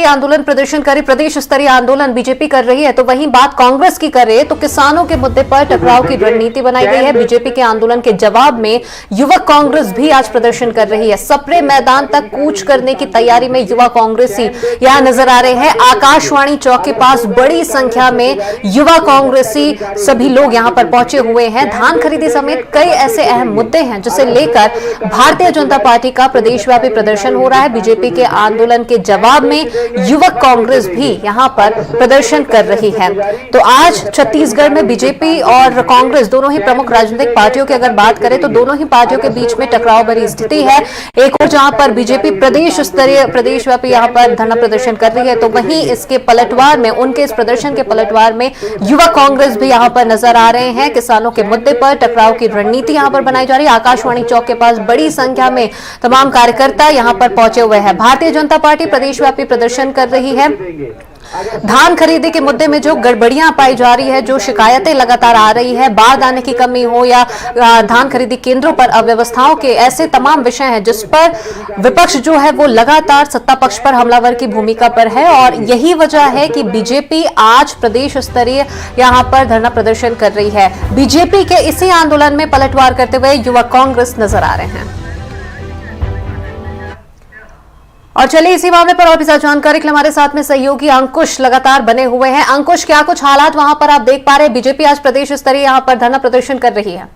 स्तरीय आंदोलन प्रदर्शनकारी प्रदेश स्तरीय आंदोलन बीजेपी कर रही है, तो वहीं बात कांग्रेस की कर रही है तो किसानों के मुद्दे पर टकराव की रणनीति बनाई गई है। बीजेपी के आंदोलन के जवाब में युवक कांग्रेस भी आज प्रदर्शन कर रही है। सप्रे मैदान तक कूच करने की तैयारी में युवा कांग्रेसी यहां नजर आ रहे हैं। आकाशवाणी चौक के पास बड़ी संख्या में युवा कांग्रेसी सभी लोग यहां पर पहुंचे हुए हैं। धान खरीदी समेत कई ऐसे अहम मुद्दे हैं जिसे लेकर भारतीय जनता पार्टी का प्रदेशव्यापी प्रदर्शन हो रहा है। बीजेपी के आंदोलन के जवाब में युवक कांग्रेस भी यहां पर प्रदर्शन कर रही है। तो आज छत्तीसगढ़ में बीजेपी और कांग्रेस दोनों ही प्रमुख राजनीतिक पार्टियों की अगर बात करें तो दोनों ही पार्टियों के बीच में टकराव भरी स्थिति है। एक और जहां पर बीजेपी प्रदेश स्तरीय प्रदेशव्यापी यहां पर धरना प्रदर्शन कर रही है, तो वहीं इसके पलटवार में, उनके इस प्रदर्शन के पलटवार में युवा कांग्रेस भी यहां पर नजर आ रहे हैं। किसानों के मुद्दे पर टकराव की रणनीति यहां पर बनाई जा रही है। आकाशवाणी चौक के पास बड़ी संख्या में तमाम कार्यकर्ता यहां पर पहुंचे हुए हैं। भारतीय जनता पार्टी प्रदेशव्यापी प्रदर्शन कर रही है। धान खरीदी के मुद्दे में जो गड़बड़ियां पाई जा रही है, जो शिकायतें लगातार आ रही है, बाढ़ आने की कमी हो या धान खरीदी केंद्रों पर अव्यवस्थाओं के, ऐसे तमाम विषय हैं जिस पर विपक्ष जो है वो लगातार सत्ता पक्ष पर हमलावर की भूमिका पर है। और यही वजह है कि बीजेपी आज प्रदेश स्तरीय यहां पर धरना प्रदर्शन कर रही है। बीजेपी के इसी आंदोलन में पलटवार करते हुए युवा कांग्रेस नजर आ रहे हैं। और चलिए इसी मामले पर और भी ज्यादा जानकारी के लिए हमारे साथ में सहयोगी अंकुश लगातार बने हुए हैं। अंकुश, क्या कुछ हालात वहां पर आप देख पा रहे हैं? बीजेपी आज प्रदेश स्तरीय यहां पर धरना प्रदर्शन कर रही है।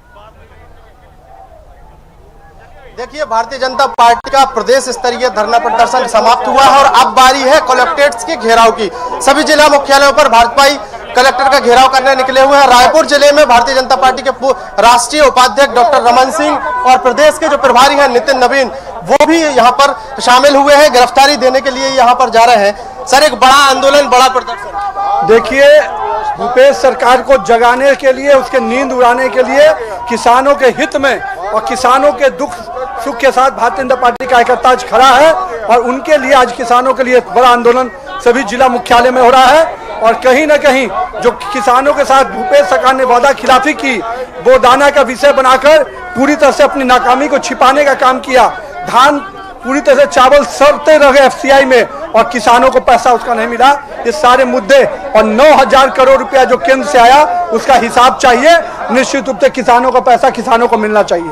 देखिए, भारतीय जनता पार्टी का प्रदेश स्तरीय धरना प्रदर्शन समाप्त हुआ है और अब बारी है कलेक्ट्रेट्स के घेराव की। सभी जिला मुख्यालयों पर भाजपाई कलेक्टर का घेराव करने निकले हुए हैं। रायपुर जिले में भारतीय जनता पार्टी के राष्ट्रीय उपाध्यक्ष डॉक्टर रमन सिंह और प्रदेश के जो प्रभारी हैं नितिन नवीन, वो भी यहाँ पर शामिल हुए हैं। गिरफ्तारी देने के लिए यहाँ पर जा रहे हैं। सर, एक बड़ा आंदोलन, बड़ा प्रदर्शन। देखिए, भूपेश सरकार को जगाने के लिए, उसके नींद उड़ाने के लिए, किसानों के हित में और किसानों के दुख सुख के साथ भारतीय जनता पार्टी कार्यकर्ता आज खड़ा है। और उनके लिए आज किसानों के लिए बड़ा आंदोलन सभी जिला मुख्यालय में हो रहा है। और कहीं ना कहीं जो किसानों के साथ भूपेश सरकार ने वादा खिलाफी की, वो दाना का विषय बनाकर पूरी तरह से अपनी नाकामी को छिपाने का काम किया। धान पूरी तरह से चावल सड़ते रह गए FCI में और किसानों को पैसा उसका नहीं मिला। ये सारे मुद्दे और 9,000 करोड़ रुपया जो केंद्र से आया उसका हिसाब चाहिए। निश्चित रूप से किसानों का पैसा किसानों को मिलना चाहिए।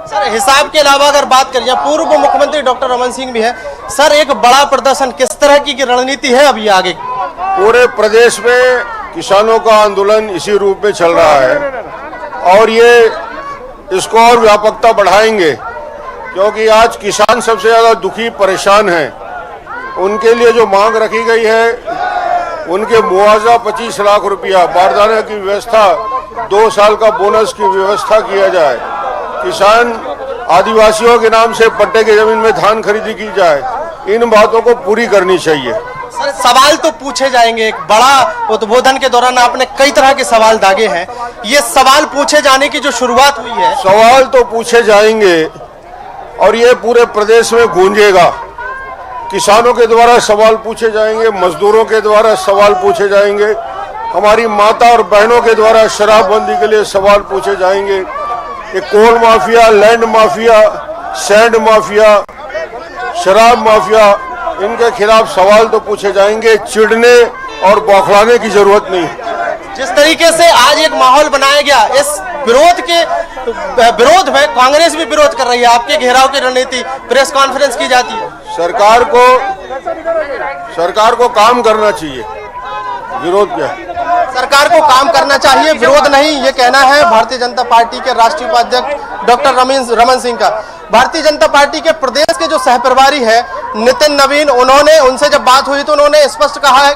सर, हिसाब के अलावा अगर बात करें, पूर्व मुख्यमंत्री डॉक्टर रमन सिंह भी है। सर, एक बड़ा प्रदर्शन, किस तरह की रणनीति है अभी आगे? पूरे प्रदेश में किसानों का आंदोलन इसी रूप में चल रहा है और ये इसको और व्यापकता बढ़ाएंगे, क्योंकि आज किसान सबसे ज्यादा दुखी परेशान हैं। उनके लिए जो मांग रखी गई है, उनके मुआवजा 25 लाख रुपया, बारदाने की व्यवस्था, 2 साल का बोनस की व्यवस्था किया जाए, किसान आदिवासियों के नाम से पट्टे की जमीन में धान खरीदी की जाए, इन बातों को पूरी करनी चाहिए। सर, सवाल तो पूछे जाएंगे। एक बड़ा उद्बोधन के दौरान आपने कई तरह के सवाल दागे हैं। ये सवाल पूछे जाने की जो शुरुआत हुई है, सवाल तो पूछे जाएंगे और ये पूरे प्रदेश में गूंजेगा। किसानों के द्वारा सवाल पूछे जाएंगे, मजदूरों के द्वारा सवाल पूछे जाएंगे, हमारी माता और बहनों के द्वारा शराबबंदी के लिए सवाल पूछे जाएंगे। ये coal mafia, land mafia, sand mafia, शराब माफिया, इनके खिलाफ सवाल तो पूछे जाएंगे। चिढ़ने और बौखलाने की जरूरत नहीं। जिस तरीके से आज एक माहौल बनाया गया, इस विरोध में कांग्रेस भी विरोध कर रही है। आपके घेराव की रणनीति, प्रेस कॉन्फ्रेंस की जाती है। सरकार को काम करना चाहिए, विरोध क्या? सरकार को काम करना चाहिए, विरोध नहीं, ये कहना है भारतीय जनता पार्टी के राष्ट्रीय उपाध्यक्ष डॉक्टर रमन सिंह का। भारतीय जनता पार्टी के प्रदेश के जो सहप्रभारी है नितिन नवीन, उनसे जब बात हुई तो उन्होंने स्पष्ट कहा है।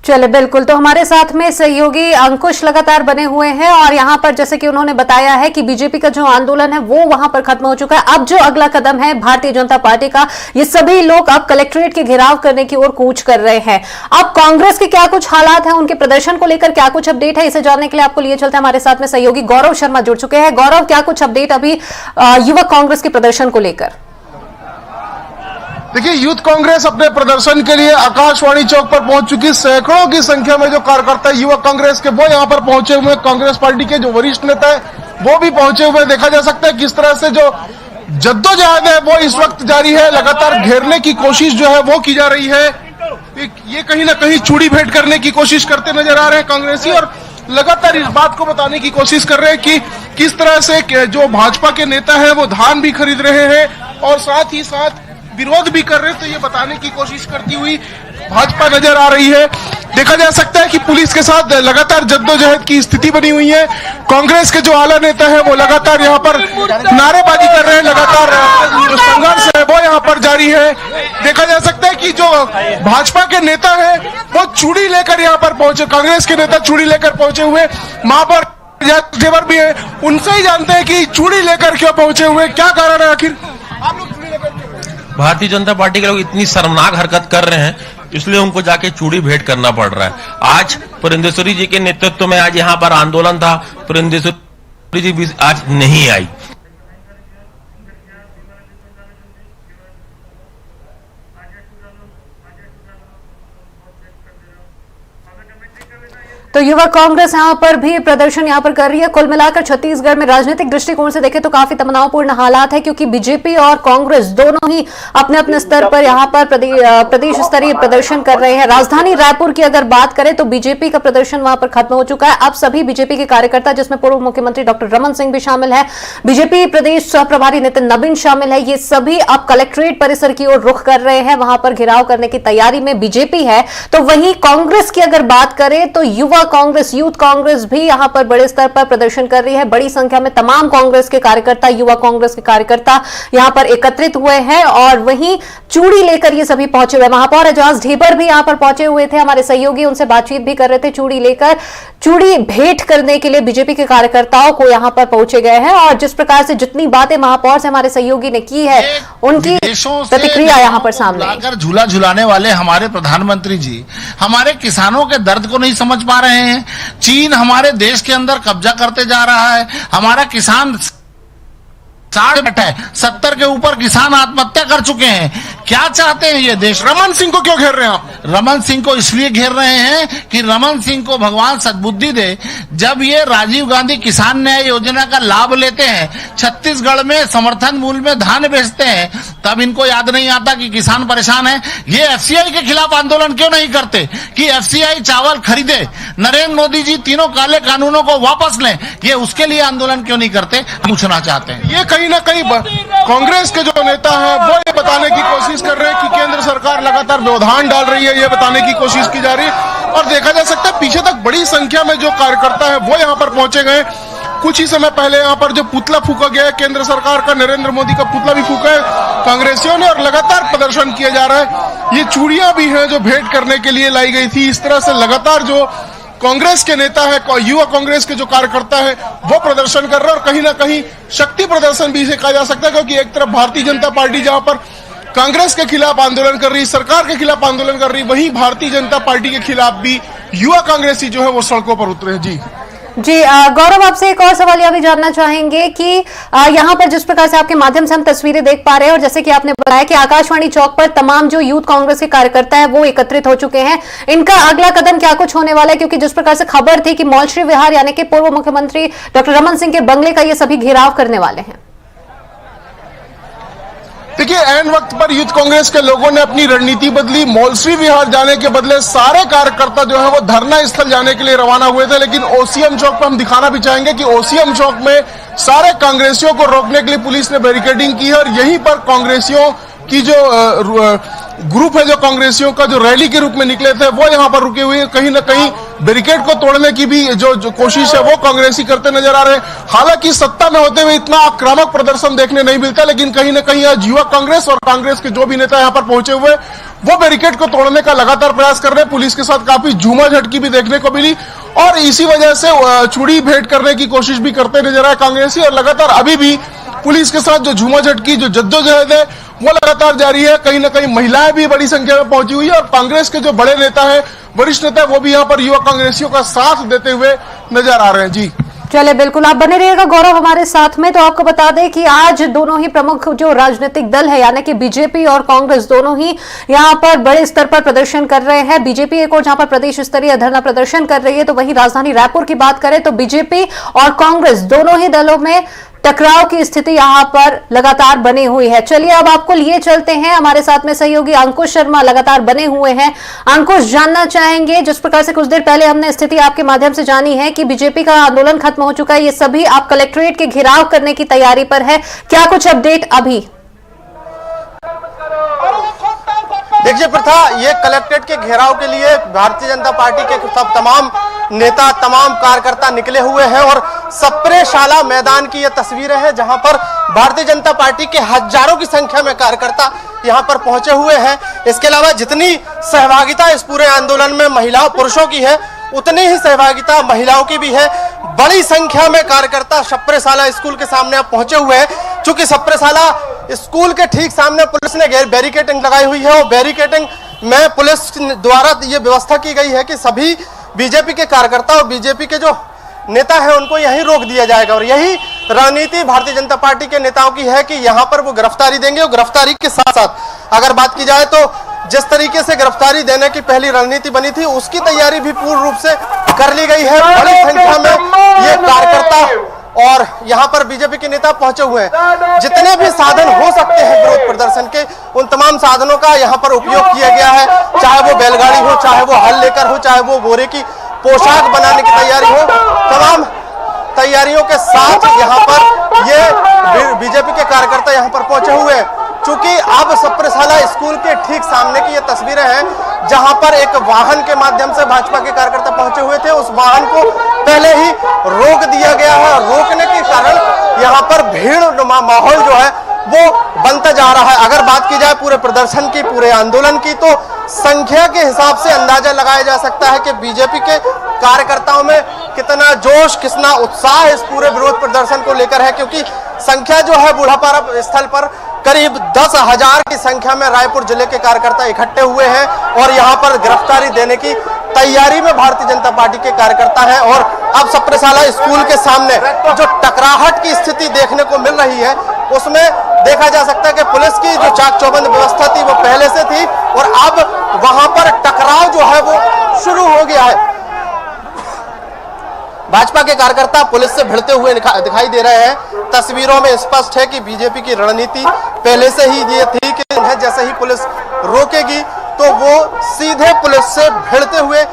चले बिल्कुल, तो हमारे साथ में सहयोगी अंकुश लगातार बने हुए हैं और यहां पर जैसे कि उन्होंने बताया है कि बीजेपी का जो आंदोलन है वो वहां पर खत्म हो चुका है। अब जो अगला कदम है भारतीय जनता पार्टी का, ये सभी लोग अब कलेक्ट्रेट के घेराव करने की ओर कूच कर रहे हैं। अब कांग्रेस के क्या कुछ हालात हैं, उनके प्रदर्शन को लेकर क्या कुछ अपडेट है, इसे जानने के लिए आपको लिए चलते हैं। हमारे साथ में सहयोगी गौरव शर्मा जुड़ चुके हैं। गौरव, क्या कुछ अपडेट अभी युवक कांग्रेस के प्रदर्शन को लेकर? देखिए, यूथ कांग्रेस अपने प्रदर्शन के लिए आकाशवाणी चौक पर पहुंच चुकी। सैकड़ों की संख्या में जो कार्यकर्ता युवक कांग्रेस के वो यहां पर पहुंचे हुए। कांग्रेस पार्टी के जो वरिष्ठ नेता है वो भी पहुंचे हुए। देखा जा सकता है किस तरह से जो जद्दोजहद है वो इस वक्त जारी है। लगातार घेरने की कोशिश जो है वो की जा रही है। ये कहीं ना कहीं चूड़ी भेंट करने की कोशिश करते नजर आ रहे हैं कांग्रेसी, और लगातार इस बात को बताने की कोशिश कर रहे हैं कि किस तरह से जो भाजपा के नेता हैं वो धान भी खरीद रहे हैं और साथ ही साथ विरोध भी कर रहे हैं। तो ये बताने की कोशिश करती हुई भाजपा नजर आ रही है। देखा जा सकता है कि पुलिस के साथ लगातार जद्दोजहद की स्थिति बनी हुई है। कांग्रेस के जो आला नेता है वो लगातार यहाँ पर नारेबाजी कर रहे हैं, लगातार जो संघर्ष है वो यहाँ पर जारी है। देखा जा सकता है कि जो भाजपा के नेता है वो चूड़ी लेकर यहाँ पर पहुंचे, कांग्रेस के नेता चूड़ी लेकर पहुंचे हुए, वहां पर जेवर भी है, उनसे ही जानते हैं कि चूड़ी लेकर क्यों पहुंचे हुए, क्या कारण है आखिर आप लोग चूड़ी लेकर? भारतीय जनता पार्टी के लोग इतनी शर्मनाक हरकत कर रहे हैं, इसलिए उनको जाके चूड़ी भेंट करना पड़ रहा है। आज पुरंदेश्वरी जी के नेतृत्व में आज यहाँ पर आंदोलन था, पुरंदेश्वरी जी भी आज नहीं आई। तो युवा कांग्रेस यहां पर भी प्रदर्शन यहां पर कर रही है। कुल मिलाकर छत्तीसगढ़ में राजनीतिक दृष्टिकोण से देखें तो काफी तनावपूर्ण हालात है, क्योंकि बीजेपी और कांग्रेस दोनों ही अपने अपने स्तर पर यहां पर प्रदेश स्तरीय प्रदर्शन कर रहे हैं। राजधानी रायपुर की अगर बात करें तो बीजेपी का प्रदर्शन वहां पर खत्म हो चुका है। अब सभी बीजेपी के कार्यकर्ता, जिसमें पूर्व मुख्यमंत्री डॉक्टर रमन सिंह भी शामिल है, बीजेपी प्रदेश सह प्रभारी नितिन नवीन शामिल है, ये सभी अब कलेक्ट्रेट परिसर की ओर रुख कर रहे हैं। वहां पर घेराव करने की तैयारी में बीजेपी है। तो वहीं कांग्रेस की अगर बात करें तो युवा कांग्रेस, यूथ कांग्रेस भी यहां पर बड़े स्तर पर प्रदर्शन कर रही है। बड़ी संख्या में तमाम कांग्रेस के कार्यकर्ता, युवा कांग्रेस के कार्यकर्ता यहां पर एकत्रित हुए हैं और वहीं चूड़ी लेकर ये सभी पहुंचे हुए। महापौर एजाज ढेबर भी यहां पर पहुंचे हुए थे, हमारे सहयोगी उनसे बातचीत भी कर रहे थे। चूड़ी लेकर, चूड़ी भेंट करने के लिए बीजेपी के कार्यकर्ताओं को यहां पर पहुंचे गए हैं और जिस प्रकार से जितनी बातें महापौर से हमारे सहयोगी ने की है, उनकी प्रतिक्रिया यहां पर सामने आकर झूला झुलाने वाले हमारे प्रधानमंत्री जी हमारे किसानों के दर्द को नहीं समझ पा रहे हैं। चीन हमारे देश के अंदर कब्जा करते जा रहा है, हमारा किसान 70 के ऊपर किसान आत्महत्या कर चुके हैं। क्या चाहते हैं ये देश? रमन सिंह को क्यों घेर रहे हैं आप? रमन सिंह को इसलिए घेर रहे हैं कि रमन सिंह को भगवान सद्बुद्धि दे। जब ये राजीव गांधी किसान न्याय योजना का लाभ लेते हैं, छत्तीसगढ़ में समर्थन मूल्य में धान बेचते हैं, तब इनको याद नहीं आता कि किसान परेशान है। ये एफसीआई के खिलाफ आंदोलन क्यों नहीं करते कि एफसीआई चावल खरीदे, नरेंद्र मोदी जी तीनों काले कानूनों को वापस लें, ये उसके लिए आंदोलन क्यों नहीं करते, पूछना चाहते हैं। ये कहीं ना कहीं कांग्रेस के जो नेता हैं वो ये बताने की कोशिश कर रहे हैं कि केंद्र सरकार लगातार व्यवधान डाल रही है, ये बताने की कोशिश की जा रही है। और देखा जा सकता है पीछे तक बड़ी संख्या में जो कार्यकर्ता है वो यहाँ पर पहुंचे गए। कुछ ही समय पहले यहाँ पर जो पुतला फूका गया है केंद्र सरकार का, नरेंद्र मोदी का पुतला भी फूका है कांग्रेसियों ने और लगातार प्रदर्शन किया जा रहा है। ये चूड़ियां भी हैं जो भेंट करने के लिए लाई गई थी। इस तरह से लगातार जो कांग्रेस के नेता है, युवा कांग्रेस के जो कार्यकर्ता है वो प्रदर्शन कर रहे हैं और कहीं ना कहीं शक्ति प्रदर्शन भी इसे कहा जा सकता है, क्योंकि एक तरफ भारतीय जनता पार्टी जहां पर कांग्रेस के खिलाफ आंदोलन कर रही, सरकार के खिलाफ आंदोलन कर रही, वहीं भारतीय जनता पार्टी के खिलाफ भी युवा कांग्रेसी जो है वो सड़कों पर उतरे हैं। जी गौरव, आपसे एक और सवाल यह भी जानना चाहेंगे कि यहाँ पर जिस प्रकार से आपके माध्यम से हम तस्वीरें देख पा रहे हैं और जैसे कि आपने बताया कि आकाशवाणी चौक पर तमाम जो यूथ कांग्रेस के कार्यकर्ता हैं वो एकत्रित हो चुके हैं, इनका अगला कदम क्या कुछ होने वाला है? क्योंकि जिस प्रकार से खबर थी कि मौलश्री विहार यानी कि पूर्व मुख्यमंत्री डॉक्टर रमन सिंह के बंगले का ये सभी घेराव करने वाले हैं। देखिए, ऐन वक्त पर यूथ कांग्रेस के लोगों ने अपनी रणनीति बदली। मौलश्री विहार जाने के बदले सारे कार्यकर्ता जो है वो धरना स्थल जाने के लिए रवाना हुए थे, लेकिन ओसीएम चौक पर हम दिखाना भी चाहेंगे कि ओसीएम चौक में सारे कांग्रेसियों को रोकने के लिए पुलिस ने बैरिकेडिंग की है और यहीं पर कांग्रेसियों की जो ग्रुप है, जो कांग्रेसियों का जो रैली के रूप में निकले थे वो यहाँ पर रुके हुए हैं। कहीं ना कहीं बैरिकेड को तोड़ने की भी जो कोशिश है वो कांग्रेसी करते नजर आ रहे हैं। हालांकि सत्ता में होते हुए इतना आक्रामक प्रदर्शन देखने नहीं मिलता, लेकिन कहीं ना कहीं आज युवा कांग्रेस और कांग्रेस के जो भी नेता यहाँ पर पहुंचे हुए वो बैरिकेड को तोड़ने का लगातार प्रयास कर रहे हैं। पुलिस के साथ काफी झूमाझटकी भी देखने को मिली और इसी वजह से चूड़ी भेंट करने की कोशिश भी करते नजर आए कांग्रेसी और लगातार अभी भी पुलिस के साथ जो झूमाझटकी, जो जद्दोजहद है वो लगातार जारी है। कहीं ना कहीं महिलाएं भी बड़ी संख्या में पहुंची हुई है और कांग्रेस के जो बड़े नेता है, वरिष्ठ नेता है, वो भी यहाँ पर युवा कांग्रेसियों का साथ देते हुए नजर आ रहे हैं। जी चले, बिल्कुल आप बने रहिएगा गौरव हमारे साथ में। तो आपको बता दें कि आज दोनों ही प्रमुख जो राजनीतिक दल है यानी कि बीजेपी और कांग्रेस दोनों ही यहां पर बड़े स्तर पर प्रदर्शन कर रहे हैं। बीजेपी एक और जहां पर प्रदेश स्तरीय धरना प्रदर्शन कर रही है, तो वहीं राजधानी रायपुर की बात करें तो बीजेपी और कांग्रेस दोनों ही दलों में टकराव की स्थिति यहां पर लगातार बनी हुई है। चलिए अब आपको लिए चलते हैं, हमारे साथ में सहयोगी अंकुश शर्मा लगातार बने हुए हैं। अंकुश, जानना चाहेंगे जिस प्रकार से कुछ देर पहले हमने स्थिति आपके माध्यम से जानी है कि बीजेपी का आंदोलन खत्म हो चुका है, ये सभी आप कलेक्ट्रेट के घेराव करने की तैयारी पर है, क्या कुछ अपडेट अभी? देखिए प्रथा, ये कलेक्ट्रेट के घेराव के लिए भारतीय जनता पार्टी के सब तमाम नेता, तमाम कार्यकर्ता निकले हुए हैं और सप्रे शाला मैदान की ये तस्वीरें हैं जहां पर भारतीय जनता पार्टी के हजारों की संख्या में कार्यकर्ता यहां पर पहुंचे हुए हैं। इसके अलावा जितनी सहभागिता इस पूरे आंदोलन में महिलाओं पुरुषों की है, उतनी ही सहभागिता महिलाओं की भी है। बड़ी संख्या में कार्यकर्ता सप्रेशाला स्कूल के सामने अब पहुंचे हुए हैं। चूंकि सप्रेशाला स्कूल के ठीक सामने पुलिस ने बैरिकेडिंग लगाई हुई है और बैरिकेडिंग में पुलिस द्वारा ये व्यवस्था की गई है कि सभी बीजेपी के कार्यकर्ता और बीजेपी के जो नेता है उनको यहीं रोक दिया जाएगा। और यही रणनीति भारतीय जनता पार्टी के नेताओं की है कि यहां पर वो गिरफ्तारी देंगे और गिरफ्तारी के साथ साथ अगर बात की जाए तो जिस तरीके से गिरफ्तारी देने की पहली रणनीति बनी थी उसकी तैयारी भी पूर्ण रूप से कर ली गई है। बड़ी संख्या में ये कार्यकर्ता और यहाँ पर बीजेपी के नेता पहुंचे हुए हैं। जितने भी साधन हो सकते हैं विरोध प्रदर्शन के, उन तमाम साधनों का यहाँ पर उपयोग किया गया है, चाहे वो बैलगाड़ी हो, चाहे वो हल लेकर हो, चाहे वो बोरे की पोशाक बनाने की तैयारी हो। तमाम तैयारियों के साथ यहाँ पर ये बीजेपी के कार्यकर्ता यहाँ पर पहुंचे हुए हैं। चूंकि अब सप्रेशाला स्कूल के ठीक सामने की ये तस्वीरें हैं जहां पर एक वाहन के माध्यम से भाजपा के कार्यकर्ता पहुंचे हुए थे, उस वाहन को पहले ही रोक दिया गया है। रोकने के कारण यहां पर भीड़ माहौल जो है वो बनता जा रहा है। अगर बात की जाए पूरे प्रदर्शन की, पूरे आंदोलन की, तो संख्या के हिसाब से अंदाजा लगाया जा सकता है कि बीजेपी के कार्यकर्ताओं में कितना जोश, कितना उत्साह इस पूरे विरोध प्रदर्शन को लेकर है। क्योंकि संख्या जो है बूढ़ापारा स्थल पर करीब 10,000 की संख्या में रायपुर जिले के कार्यकर्ता इकट्ठे हुए हैं और यहां पर गिरफ्तारी देने की तैयारी में भारतीय जनता पार्टी के कार्यकर्ता हैं। और अब सप्रेशाला स्कूल के सामने जो टकराहट की स्थिति देखने को मिल रही है उसमें देखा जा सकता है कि पुलिस की जो चाक चौबंद व्यवस्था थी वो पहले से थी और अब वहां पर टकराव जो है वो शुरू हो गया है। भाजपा के कार्यकर्ता पुलिस से भिड़ते हुए दिखाई दे रहे हैं। तस्वीरों में स्पष्ट है कि बीजेपी की रणनीति पहले से ही ये थी कि उन्हें जैसे ही पुलिस रोकेगी तो वो सीधे पुलिस से भिड़ते हुए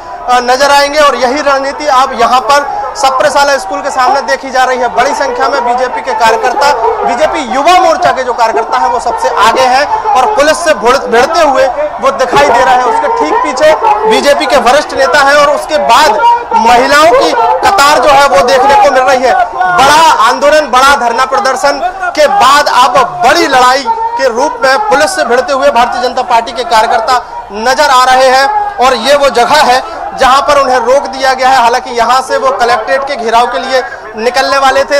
नजर आएंगे और यही रणनीति अब यहाँ पर सप्रेशाला स्कूल के सामने देखी जा रही है। बड़ी संख्या में बीजेपी के कार्यकर्ता, बीजेपी युवा मोर्चा के जो कार्यकर्ता हैं वो सबसे आगे हैं और पुलिस से भिड़ते हुए वो दिखाई दे रहे हैं। उसके ठीक पीछे बीजेपी के वरिष्ठ नेता हैं और उसके बाद महिलाओं की कतार जो है वो देखने को मिल रही है। बड़ा आंदोलन, बड़ा धरना प्रदर्शन के बाद अब बड़ी लड़ाई के रूप में पुलिस से भिड़ते हुए भारतीय जनता पार्टी के कार्यकर्ता नजर आ रहे हैं और ये वो जगह है जहां पर उन्हें रोक दिया गया है। हालांकि यहां से वो कलेक्ट्रेट के घेराव के लिए निकलने वाले थे।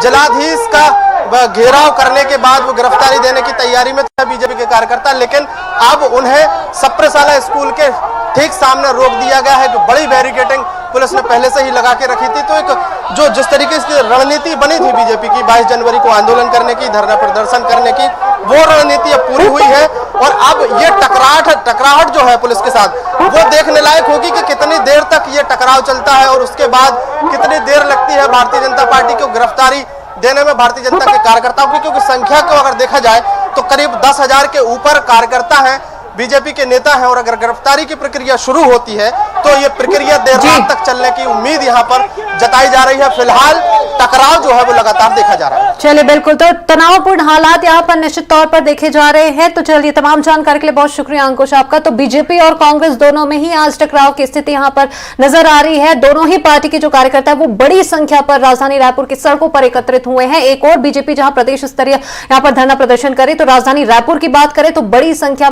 जिलाधीश का घेराव करने के बाद वो गिरफ्तारी देने की तैयारी में था बीजेपी के कार्यकर्ता, लेकिन अब उन्हें सप्रेशाला स्कूल के ठीक सामने रोक दिया गया है। बड़ी बैरिकेडिंग पुलिस ने पहले से ही लगा के रखी थी। तो एक जो जिस तरीके से रणनीति बनी थी बीजेपी की 22 जनवरी को आंदोलन करने की, धरना प्रदर्शन करने की, वो रणनीति अब पूरी हुई है और अब ये टकराहट जो है पुलिस के साथ वो देखने लायक होगी कि कितनी देर तक ये टकराव चलता है और उसके बाद कितनी देर लगती है भारतीय जनता पार्टी को गिरफ्तारी देने में भारतीय जनता के कार्यकर्ताओं की। क्योंकि संख्या को अगर देखा जाए तो करीब 10,000 के ऊपर कार्यकर्ता हैं, बीजेपी के नेता हैं और अगर गिरफ्तारी की प्रक्रिया शुरू होती है तो ये प्रक्रिया देर रात तक चलने की उम्मीद यहाँ पर जताई जा रही है। फिलहाल टकराव जो है वो लगातार देखा जा रहा है। चलिए बिल्कुल, तो तनावपूर्ण हालात यहाँ पर निश्चित तौर पर देखे जा रहे हैं। तो चलिए, तमाम जानकारी के लिए बहुत शुक्रिया अंकुश आपका। तो बीजेपी और कांग्रेस दोनों में ही आज टकराव की स्थिति यहाँ पर नजर आ रही है। दोनों ही पार्टी के जो कार्यकर्ता है वो बड़ी संख्या पर राजधानी रायपुर की सड़कों पर एकत्रित हुए हैं। एक और बीजेपी जहां प्रदेश स्तरीय यहाँ पर धरना प्रदर्शन करे तो राजधानी रायपुर की बात करें तो बड़ी संख्या